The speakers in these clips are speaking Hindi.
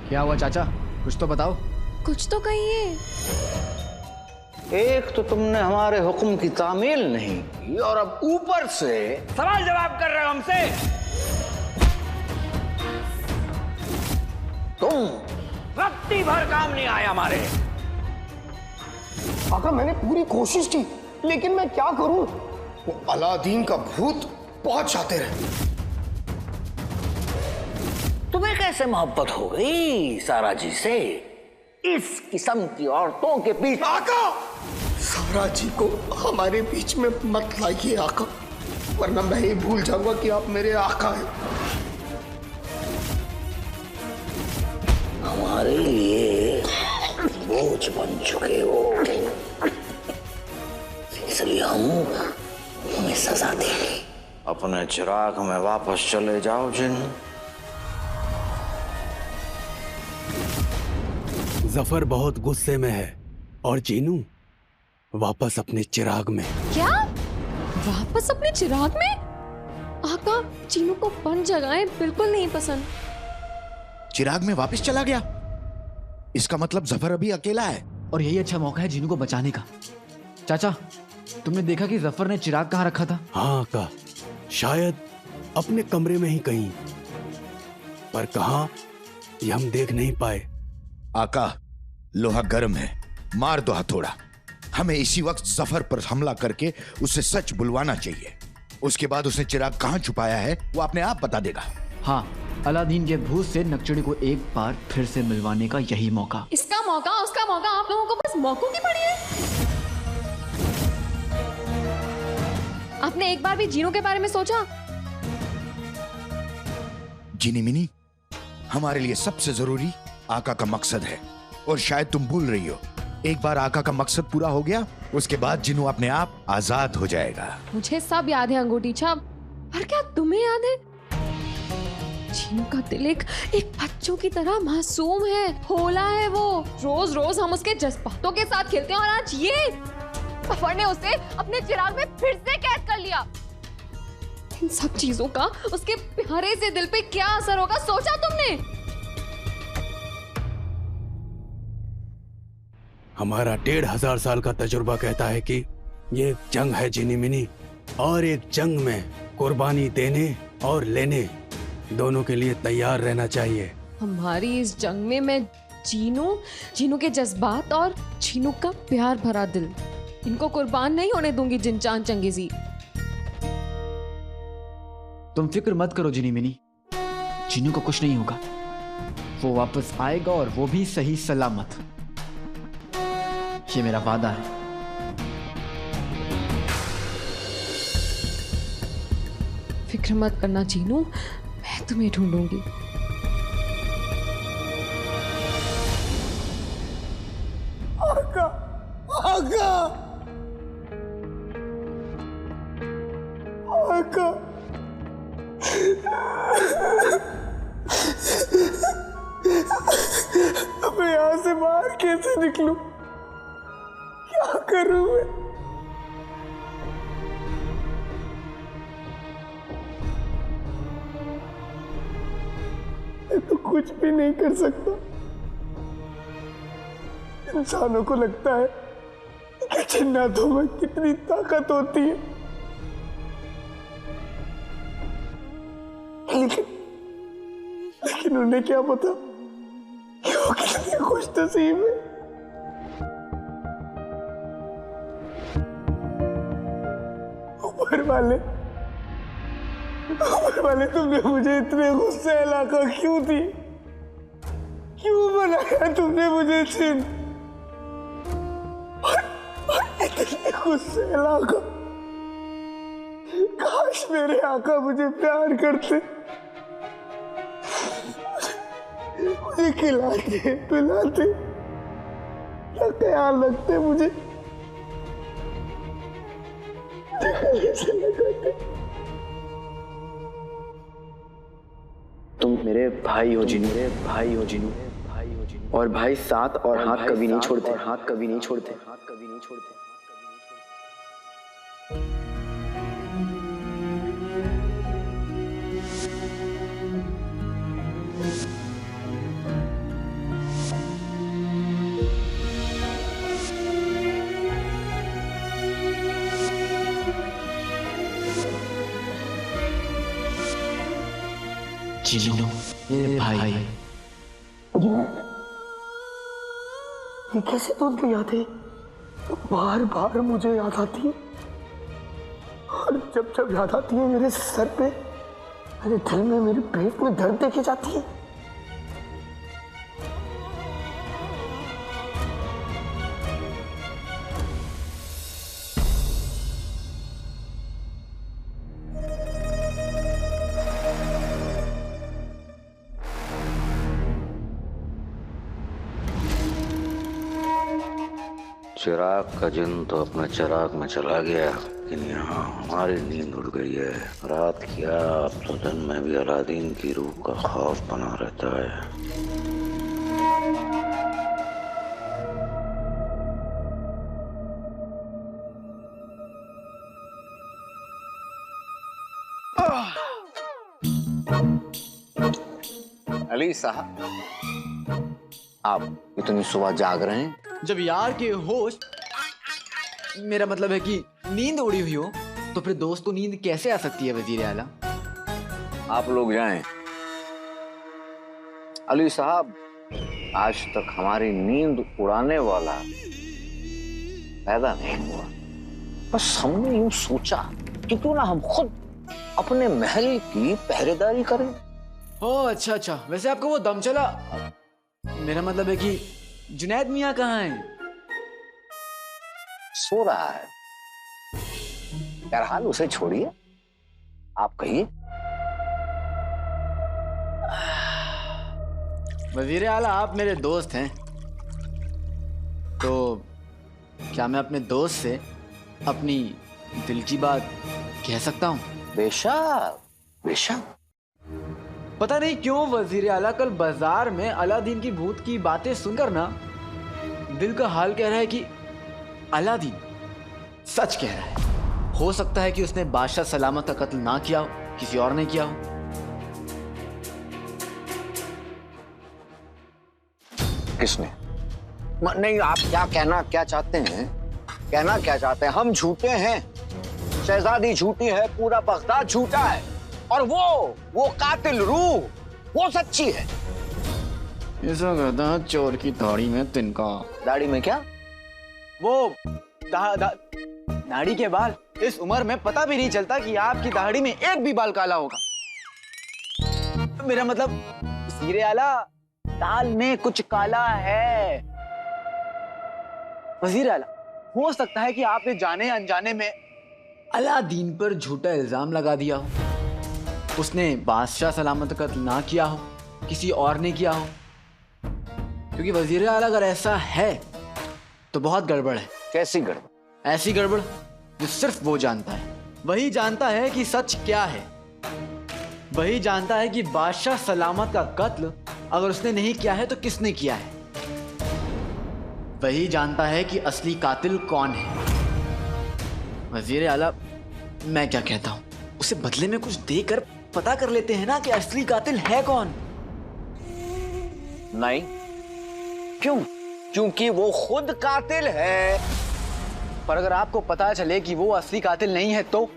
क्या हुआ चाचा, कुछ तो बताओ। कुछ तो कहिए। एक तो तुमने हमारे हुक्म की तामील नहीं की और अब ऊपर से सवाल जवाब कर रहे हो हमसे। तुम रत्ती भर काम नहीं आए हमारे। आका मैंने पूरी कोशिश की, लेकिन मैं क्या करूं? वो अलादीन का भूत बहुत शातिर है। तुम्हें कैसे मोहब्बत हो गई सारा जी से? इस किस्म की औरतों के पीछे। आका, सारा जी को हमारे बीच में मत लाइए आका, वरना मैं ही भूल जाऊंगा कि आप मेरे आका हैं। हमारे लिए बोझ बन चुके हो, इसलिए हम तुम्हें सजा देंगे। अपने चिराग में वापस चले जाओ जिन। जफर बहुत गुस्से में है और जीनू वापस अपने चिराग में। क्या? वापस अपने चिराग में? आका, चीनू को बंद जगहें बिल्कुल नहीं पसंद। चिराग में वापस चला गया? इसका मतलब जफर अभी अकेला है और यही अच्छा मौका है जीनू को बचाने का। चाचा, तुमने देखा कि जफर ने चिराग कहाँ रखा था? हाँ का, शायद अपने कमरे में ही कहीं, पर कहाँ ये हम देख नहीं पाए। आका, लोहा गर्म है, मार दो हथौड़ा। हमें इसी वक्त जफर पर हमला करके उसे सच बुलवाना चाहिए। उसके बाद उसने चिराग कहाँ छुपाया है वो अपने आप बता देगा। हाँ, अलादीन के भूत से नक्चड़ी को एक बार फिर से मिलवाने का यही मौका। इसका मौका, उसका मौका, आप लोगों को बस मौकों की पड़ी है। आपने एक बार भी जीनू के बारे में सोचा? जिनी मिनी, हमारे लिए सबसे जरूरी आका का मकसद है और शायद तुम भूल रही हो। एक बार आका का मकसद पूरा हो गया, उसके बाद जिनू अपने आप आजाद हो जाएगा। मुझे सब याद है अंगूठी छाप, पर क्या तुम्हें याद है? जीनू का दिल एक बच्चों की तरह मासूम है, भोला है वो। रोज रोज हम उसके जज्बातों के साथ खेलते हैं और आज ये जफर ने उसे अपने चिराग में फिर से कैद कर लिया। इन सब चीजों का उसके प्यारे से दिल पे क्या असर होगा, सोचा तुमने? हमारा 1500 साल का तजुर्बा कहता है कि ये एक जंग है जिनी मिनी, और एक जंग में कुर्बानी देने और लेने दोनों के लिए तैयार रहना चाहिए। हमारी इस जंग में मैं जीनू के जज्बात और जीनू का प्यार भरा दिल, इनको कुर्बान नहीं होने दूंगी जिनचान चंगेजी। तुम फिक्र मत करो जिनी मिनी, जीनू को कुछ नहीं होगा। वो वापस आएगा और वो भी सही सलामत। ये मेरा वादा है। फिक्र मत करना जीनू, मैं तुम्हें ढूंढूंगी। आका, आका, आका, अब मैं यहाँ से बाहर कैसे निकलूं? क्या करूं मैं? मैं तो कुछ भी नहीं कर सकता। इंसानों को लगता है कि जिन्नातों में कितनी ताकत होती है, लेकिन उन्हें क्या पता कि वो कितने खुश नसीब है। ऊपर वाले तुमने मुझे इतने गुस्से इलाका क्यों दी? क्यों बनाया तुमने मुझे जिन? इतने गुस्से इलाका, काश मेरे आका मुझे प्यार करते, मुझे खिलाते पिलाते, क्या ख्याल रखते मुझे, तुम मेरे भाई हो जिनू, और भाई साथ और हाथ कभी नहीं छोड़ते। चिन्नू मेरे भाई। ये कैसे तो उनकी यादें बार बार मुझे याद आती है, और जब जब याद आती है मेरे सर पे, मेरे दिल में, मेरे पेट में दर्द देके जाती है। चिराग का जिन तो अपने चिराग में चला गया, लेकिन यहाँ हमारी नींद उड़ गई है। रात क्या अब तो दिन में भी अलादीन की रूह का खौफ बना रहता है। अली साहब, आप इतनी सुबह जाग रहे हैं? जब यार के होश, मेरा मतलब है कि नींद उड़ी हुई हो, तो फिर दोस्त को नींद कैसे आ सकती है वजीर आला? आप लोग जाएं। अली साहब, आज तक हमारी नींद उड़ाने वाला पैदा नहीं हुआ। बस हमने यूं सोचा कि क्यों ना हम खुद अपने महल की पहरेदारी करें। ओह अच्छा अच्छा, वैसे आपको वो दम चला, मेरा मतलब है कि जुनैद मियाँ कहाँ हैं? सो रहा है। बहरहाल उसे छोड़िए, आप कहिए। वजीर आला, आप मेरे दोस्त हैं, तो क्या मैं अपने दोस्त से अपनी दिल की बात कह सकता हूँ? बेशक बेशक। पता नहीं क्यों वजीर आला, कल बाजार में अलादीन की भूत की बातें सुनकर ना दिल का हाल कह रहा है कि अलादीन सच कह रहा है। हो सकता है कि उसने बादशाह सलामत का कत्ल ना किया हो, किसी और ने किया हो। किसने? नहीं, आप क्या चाहते हैं? कहना क्या चाहते हैं? हम झूठे हैं, शहजादी झूठी है, पूरा बगदाद झूठा है, और वो कातिल रूह वो सच्ची है। ऐसा कहता है चोर की दाढ़ी में तिनका। दाढ़ी में क्या? वो दाढ़ी के बाल। इस उम्र में पता भी नहीं चलता कि आपकी दाढ़ी में एक भी बाल काला होगा। मेरा मतलब वजीर आला, दाल में कुछ काला है। वजीर आला, हो सकता है कि आपने जाने अनजाने में अलादीन पर झूठा इल्जाम लगा दिया हो। उसने बादशाह सलामत का कत्ल ना किया हो, किसी और ने किया हो। क्योंकि वजीर आला अगर ऐसा है तो बहुत गड़बड़ है। कैसी गड़बड़? ऐसी गड़बड़ जो सिर्फ वो जानता है। वही जानता है कि सच क्या है। वही जानता है कि बादशाह सलामत का कत्ल अगर उसने नहीं किया है तो किसने किया है। वही जानता है कि असली कातिल कौन है। वजीर आला, मैं क्या कहता हूं, उसे बदले में कुछ देकर पता कर लेते हैं ना कि असली कातिल है कौन। नहीं। क्यों? क्योंकि वो खुद कातिल है। पर अगर आपको पता चले कि वो असली कातिल नहीं है तो?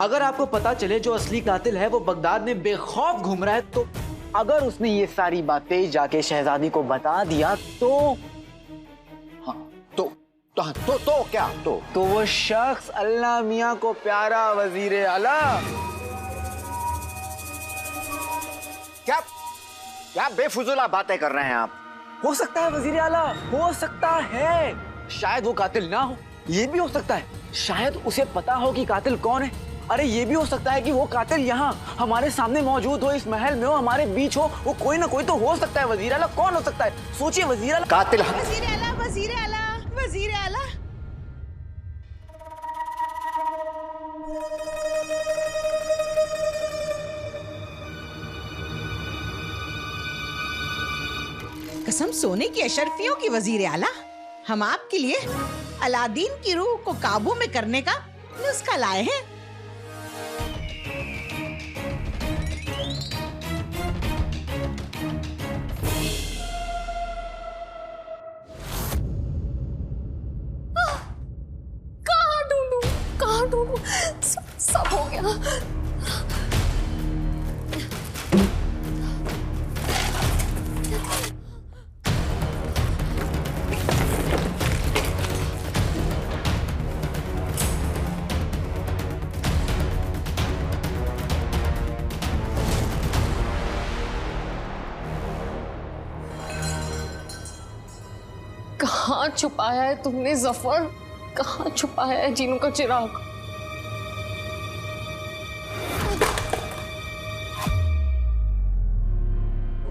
अगर आपको पता चले जो असली कातिल है वो बगदाद में बेखौफ घूम रहा है तो? अगर उसने ये सारी बातें जाके शहजादी को बता दिया तो? हाँ, तो क्या? तो वो शख्स अल्लाह मियाँ को प्यारा वजीर आला। क्या बेफुजुला बातें कर रहे हैं आप? हो सकता है वजीर आला, हो सकता है शायद वो कातिल ना हो। ये भी हो सकता है शायद उसे पता हो कि कातिल कौन है। अरे ये भी हो सकता है कि वो कातिल यहाँ हमारे सामने मौजूद हो, इस महल में हो, हमारे बीच हो। वो कोई ना कोई तो हो सकता है वजीर आला। कौन हो सकता है? सोचिए वजीर आला। कातिल वजीर आला, वजीर आला, वजीर आला। कसम सोने की अशरफियों की वजीर आला, हम आपके लिए अलादीन की रूह को काबू में करने का नुस्खा लाए हैं। कहाँ ढूंढूं? सब हो गया। कहाँ छुपाया है तुमने जफर? कहाँ छुपाया है जीनू का चिराग?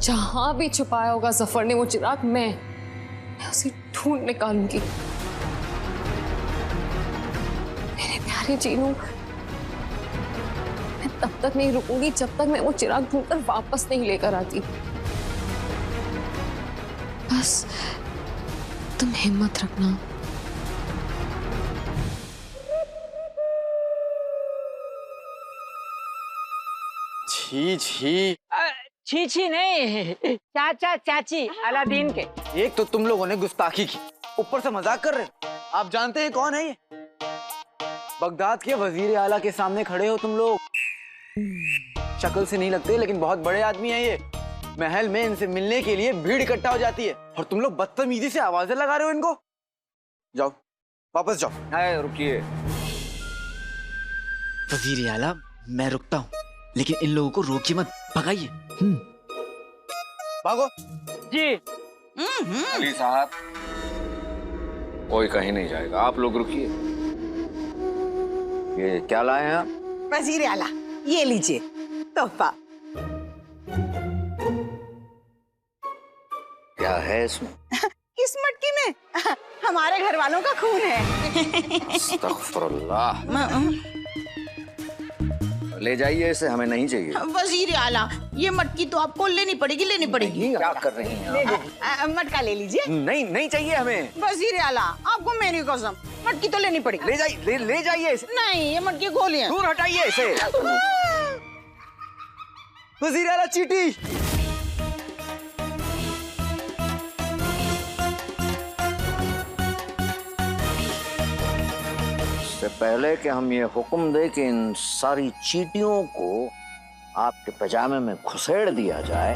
जहां भी छुपाया होगा जफर ने वो चिराग, मैं उसे ढूंढ निकालूंगी। मेरे प्यारे जीनू, मैं तब तक नहीं रुकूंगी जब तक मैं वो चिराग ढूंढकर वापस नहीं लेकर आती। बस तुम हिम्मत रखना। छी छी, छी छी नहीं, चाचा चाची अलादीन के। एक तो तुम लोगों ने गुस्ताखी की, ऊपर से मजाक कर रहे हो। आप जानते हैं कौन है ये? बगदाद के वजीर आला के सामने खड़े हो तुम लोग। शक्ल से नहीं लगते लेकिन बहुत बड़े आदमी हैं ये। महल में इनसे मिलने के लिए भीड़ इकट्ठा हो जाती है और तुम लोग बदतमीजी से आवाजें लगा रहे हो इनको। जाओ वापस जाओ। हाय रुकिए, वजीर आला मैं रुकता हूँ, लेकिन इन लोगों को रोकिए मत, भगाइए। भागो। जी। अली साहब, कोई कहीं नहीं जाएगा, आप लोग रुकिए। ये क्या लाए हैं आप? वजीर आला, ये लीजिए तोहफा। क्या है इसमें? इस मटकी में हमारे घर वालों का खून है। अस्तगफुरुल्लाह। ले जाइए इसे, हमें नहीं चाहिए। वजीर आला, ये मटकी तो आपको लेनी पड़ेगी। क्या कर रही हैं आप? मटका ले लीजिए। नहीं नहीं चाहिए हमें। वजीर आला, आपको मेरी कसम, मटकी तो लेनी पड़ेगी। ले जाइए इसे। नहीं, ये मटकी गोली है। दूर हटाइए इसे। वजीर आला चीटी। इससे पहले कि हम ये हुक्म दे कि इन सारी चींटियों को आपके पजामे में घुसेड़ दिया जाए,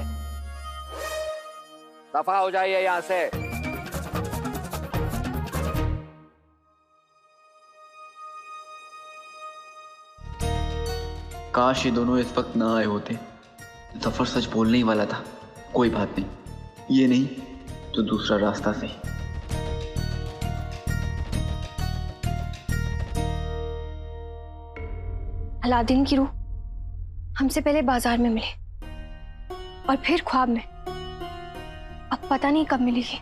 दफा हो जाइए यहां से। काश ये दोनों इस वक्त ना आए होते। जफर सच बोलने ही वाला था। कोई बात नहीं, ये नहीं तो दूसरा रास्ता सही। अलादीन की रूह हमसे पहले बाजार में मिली और फिर ख्वाब में। अब पता नहीं कब मिलेगी।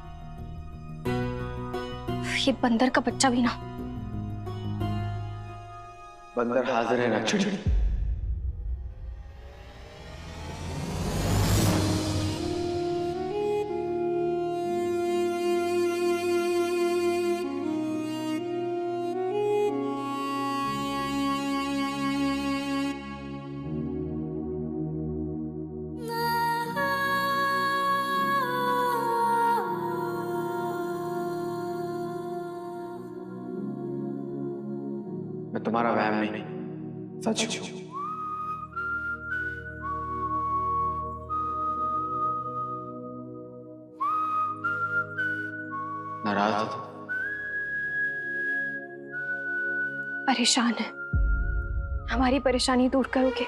ये बंदर का बच्चा भी ना। बंदर हाजिर है नक्शड़ी। मैं तुम्हारा वहम नहीं, सच हूं। नाराज हो? परेशान है। हमारी परेशानी दूर करोगे,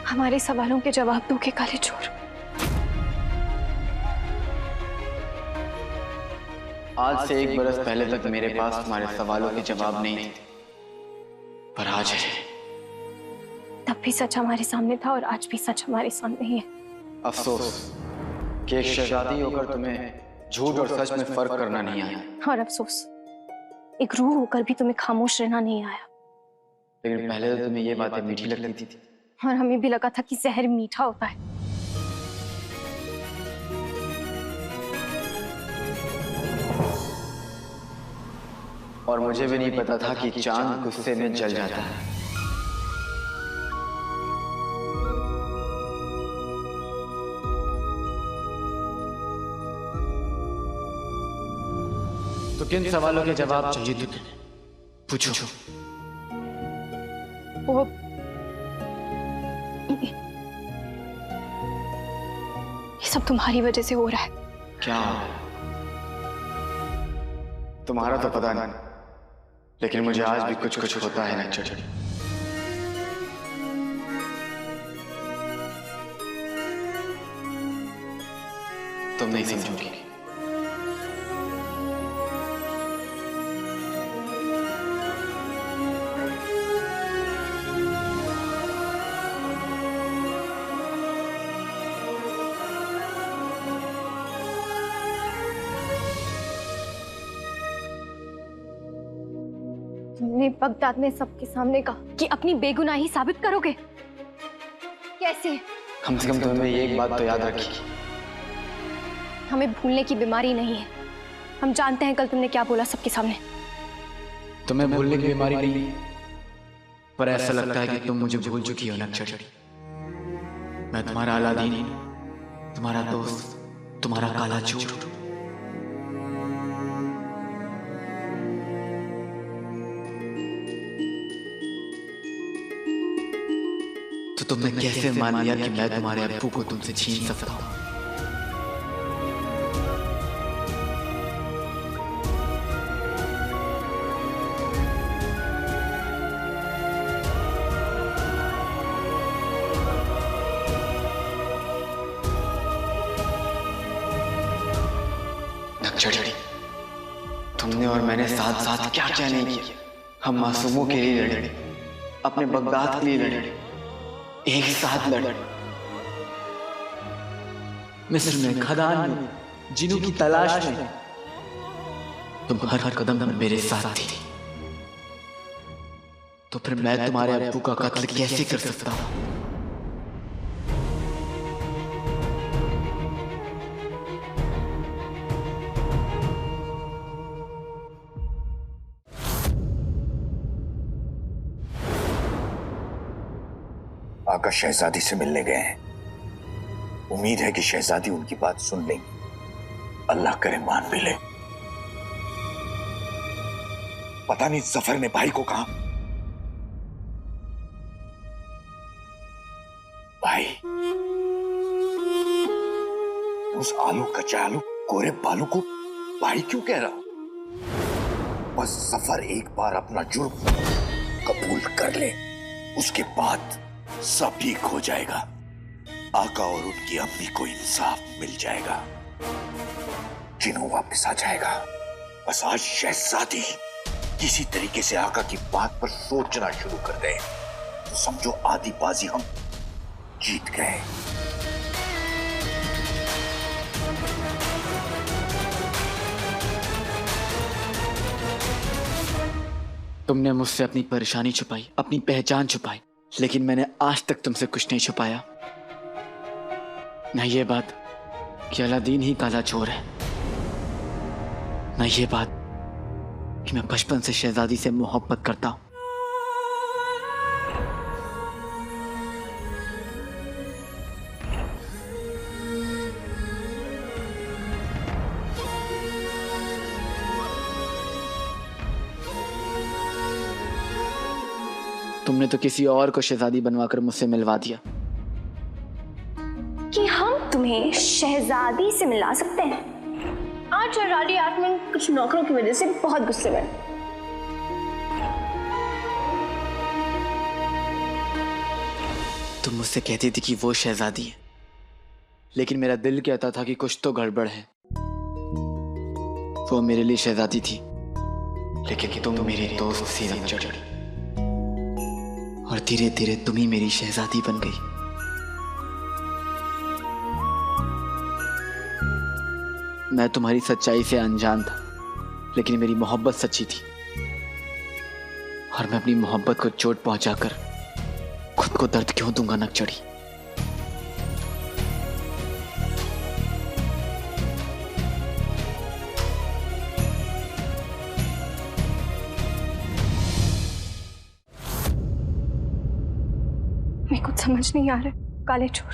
हमारे सवालों के जवाब दोगे काले चोर। आज से 1 बरस पहले तक मेरे पास तुम्हारे सवालों के जवाब नहीं थे, पर आज है। तब भी सच हमारे सामने था और आज भी सच हमारे सामने ही है। अफसोस कि एक शहजादी होकर तुम्हें झूठ और सच में फर्क करना नहीं आया। और अफसोस एक रूह होकर भी तुम्हें खामोश रहना नहीं आया। लेकिन पहले तो तुम्हें ये बातें मीठी लगती थी। और हमें भी लगा था कि जहर मीठा होता है। और मुझे भी नहीं पता था कि चांद गुस्से में जल जाता है। तो किन सवालों के जवाब चाहिए तुम्हें? पूछो। वो ये सब तुम्हारी वजह से हो रहा है। क्या? तुम्हारा तो पता नहीं, लेकिन मुझे आज भी कुछ कुछ होता है ना चढ़। तुम नहीं समझोगी। तुमने बगदाद में सबके सामने कहा कि अपनी बेगुनाही साबित करोगे। कैसे? कम से कम तुमने एक बात तो याद रखी। हमें भूलने की बीमारी नहीं है। हम जानते हैं कल तुमने क्या बोला सबके सामने। तुम्हें भूलने की बीमारी नहीं, पर ऐसा लगता है कि तुम मुझे भूल चुकी हो नक्सड़ी। मैं तुम्हारा अलादीन, तुम्हारा दोस्त, तुम्हारा काला चोर। तो तुमने कैसे मान लिया कि मैं तुम्हारे अब्बू को तुमसे छीन सकता हूं? नक्सड़ी, तुमने और मैंने साथ साथ क्या क्या नहीं किया। हम मासूमों के लिए लड़े, अपने बगदाद के लिए लड़े, एक साथ लड़े, मिस्र में, खदान में, जिनों की तलाश में। तुम हर कदम पर मेरे साथ थी, तो फिर मैं तुम्हारे अब्बू का कत्ल कैसे कर सकता हूं? आका शहजादी से मिलने गए हैं। उम्मीद है कि शहजादी उनकी बात सुन लेंगी। अल्लाह करे मान भी ले। पता नहीं जफर ने भाई को कहा। भाई, उस आलू कच्चा आलू कोरे बालू को भाई क्यों कह रहा हूं? बस जफर एक बार अपना जुर्म कबूल कर ले, उसके बाद सब ठीक हो जाएगा। आका और उनकी अम्मी को इंसाफ मिल जाएगा, जिन्हों वापस आ जाएगा। बस आज शहजादी किसी तरीके से आका की बात पर सोचना शुरू कर दे, तो समझो आधी बाजी हम जीत गए। तुमने मुझसे अपनी परेशानी छुपाई, अपनी पहचान छुपाई, लेकिन मैंने आज तक तुमसे कुछ नहीं छुपाया। न ये बात कि अलादीन ही काला चोर है, न ये बात कि मैं बचपन से शहजादी से मोहब्बत करता हूं। तुमने तो किसी और को शहजादी बनवाकर मुझसे मिलवा दिया। कि हम तुम्हें शहजादी से मिला सकते हैं? आज शहजादी आसमान कुछ नौकरों की वजह से बहुत गुस्से में। तुम मुझसे कहती थी कि वो शहजादी है, लेकिन मेरा दिल कहता था कि कुछ तो गड़बड़ है। वो मेरे लिए शहजादी थी, लेकिन तुम मेरी दोस्त सी नक्सड़ी, और धीरे धीरे तुम ही मेरी शहजादी बन गई। मैं तुम्हारी सच्चाई से अनजान था, लेकिन मेरी मोहब्बत सच्ची थी, और मैं अपनी मोहब्बत को चोट पहुंचाकर खुद को दर्द क्यों दूंगा नक्सड़ी? मैं कुछ समझ नहीं आ रहा काले चोर,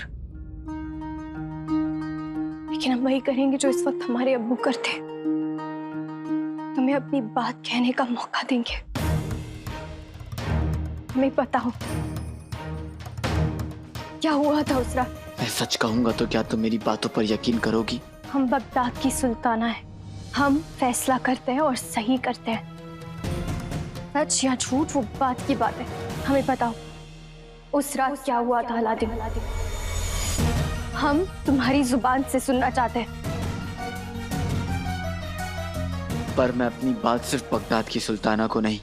लेकिन हम वही करेंगे जो इस वक्त हमारे अब्बू करते। तुम्हें अपनी बात कहने का मौका देंगे। हमें पता हो क्या हुआ था उस रात। मैं सच कहूंगा तो क्या तुम मेरी बातों पर यकीन करोगी? हम बगदाद की सुल्ताना है, हम फैसला करते हैं और सही करते हैं। सच या झूठ वो बात की बात है। हमें पता हो उस रात क्या हुआ था अलादीन। हम तुम्हारी जुबान से सुनना चाहते हैं। पर मैं अपनी बात सिर्फ बगदाद की सुल्ताना को नहीं,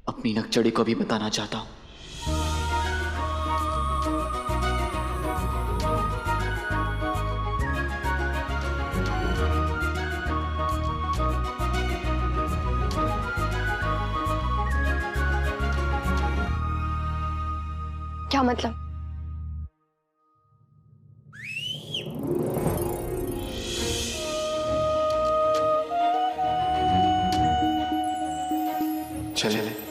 अपनी नक्सड़ी को भी बताना चाहता हूं। क्या मतलब? चले